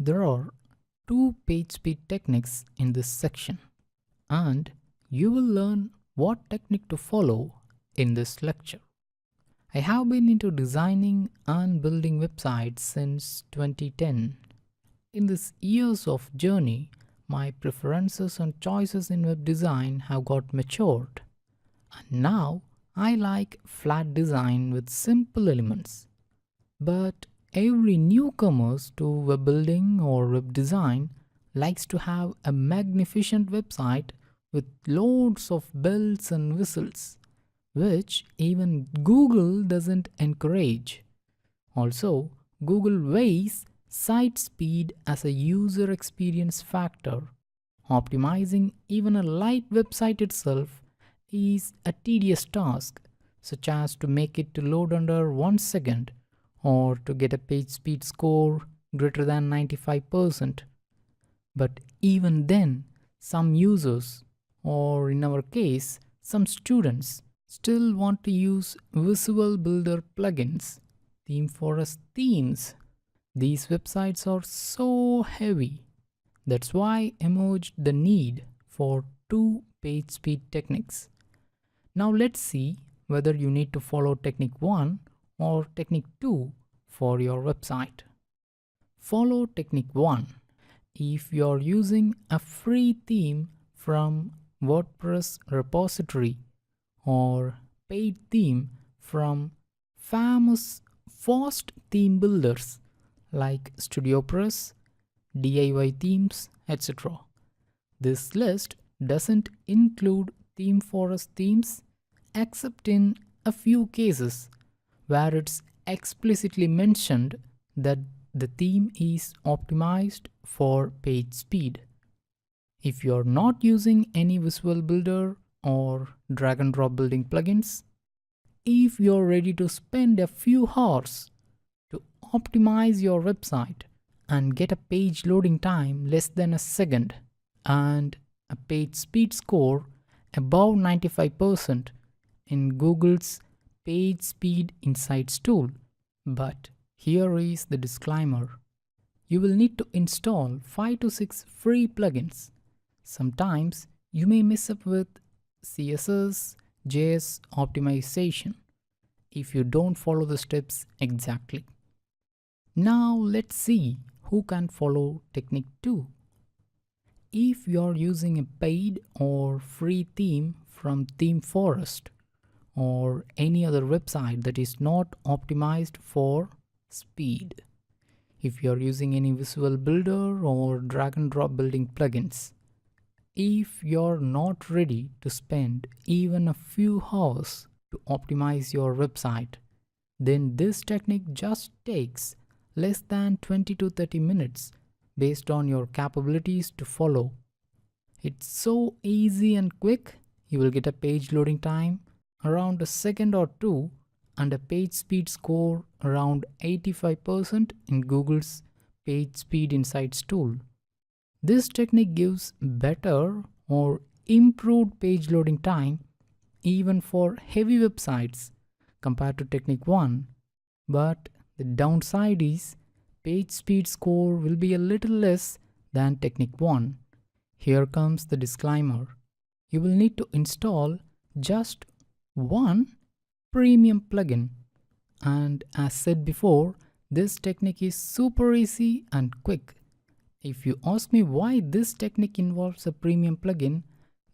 There are two page speed techniques in this section, and you will learn what technique to follow in this lecture. I have been into designing and building websites since 2010. In this years of journey, my preferences and choices in web design have got matured, and now I like flat design with simple elements. But every newcomer to web building or web design likes to have a magnificent website with loads of bells and whistles, which even Google doesn't encourage. Also, Google weighs site speed as a user experience factor. Optimizing even a light website itself is a tedious task, such as to make it to load under 1 second or to get a page speed score greater than 95%. But even then, some users, or in our case, some students, still want to use Visual Builder plugins, theme forest themes. These websites are so heavy. That's why emerged the need for two page speed techniques. Now let's see whether you need to follow technique 1 or technique 2 for your website. Follow technique 1 if you're using a free theme from WordPress repository or paid theme from famous fast theme builders like StudioPress, DIY themes, etc. This list doesn't include theme forest themes except in a few cases where it's explicitly mentioned that the theme is optimized for page speed. If you're not using any Visual Builder or drag and drop building plugins, if you're ready to spend a few hours to optimize your website and get a page loading time less than a second and a page speed score above 95% in Google's Page Speed Insights tool. But here is the disclaimer. You will need to install 5 to 6 free plugins. Sometimes you may mess up with CSS, JS optimization if you don't follow the steps exactly. Now let's see who can follow technique 2. If you're using a paid or free theme from Theme Forest or any other website that is not optimized for speed, if you're using any Visual Builder or drag and drop building plugins, if you're not ready to spend even a few hours to optimize your website, then this technique just takes less than 20 to 30 minutes based on your capabilities to follow. It's so easy and quick. You will get a page loading time around a second or two and a page speed score around 85% in Google's Page Speed Insights tool. This technique gives better or improved page loading time even for heavy websites compared to technique 1, but the downside is page speed score will be a little less than technique 1. Here comes the disclaimer. You will need to install just one premium plugin, and as said before, this technique is super easy and quick. If you ask me why this technique involves a premium plugin,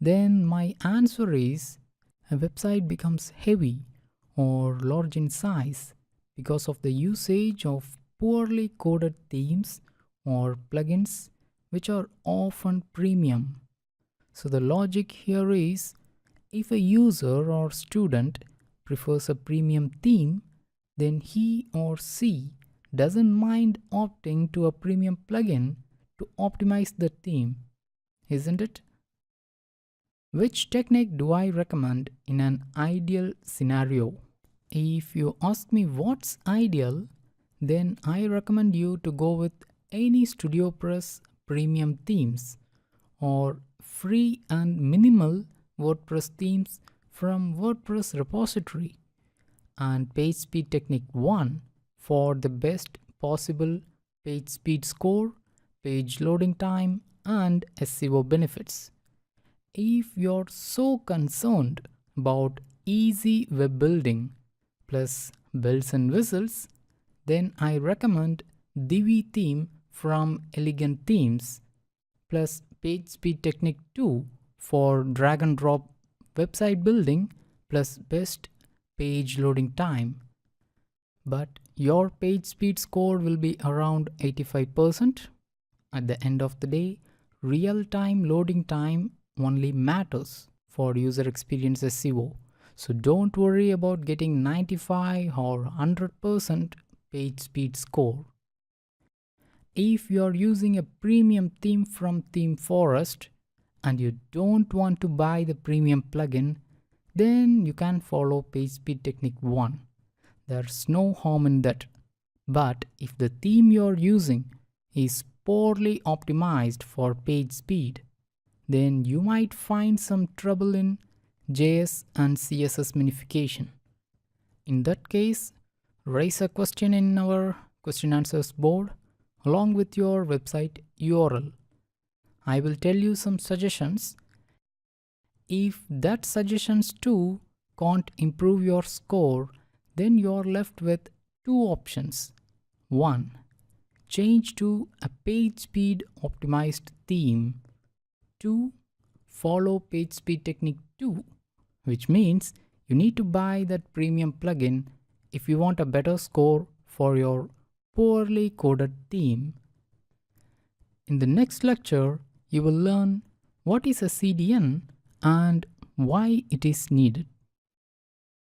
then my answer is a website becomes heavy or large in size because of the usage of poorly coded themes or plugins which are often premium. So the logic here is, if a user or student prefers a premium theme, then he or she doesn't mind opting to a premium plugin to optimize the theme, isn't it? Which technique do I recommend in an ideal scenario? If you ask me what's ideal, then I recommend you to go with any StudioPress premium themes or free and minimal WordPress themes from WordPress repository, and Page Speed Technique 1 for the best possible page speed score page loading time, and SEO benefits. If you're so concerned about easy web building plus bells and whistles, then I recommend Divi theme from Elegant Themes plus PageSpeed Technique 2 for drag and drop website building plus best page loading time. But your page speed score will be around 85%. At the end of the day, real-time loading time only matters for user experience SEO. So don't worry about getting 95 or 100% page speed score. If you're using a premium theme from Theme Forest and you don't want to buy the premium plugin, then you can follow PageSpeed Technique 1. There's no harm in that. But if the theme you're using is poorly optimized for page speed, then you might find some trouble in JS and CSS minification. In that case, raise a question in our question answers board along with your website URL. I will tell you some suggestions. If that suggestions too can't improve your score, then you're left with two options. 1. Change to a page speed optimized theme. 2. Follow PageSpeed Technique 2, which means you need to buy that premium plugin if you want a better score for your poorly coded theme. In the next lecture, you will learn what is a CDN and why it is needed.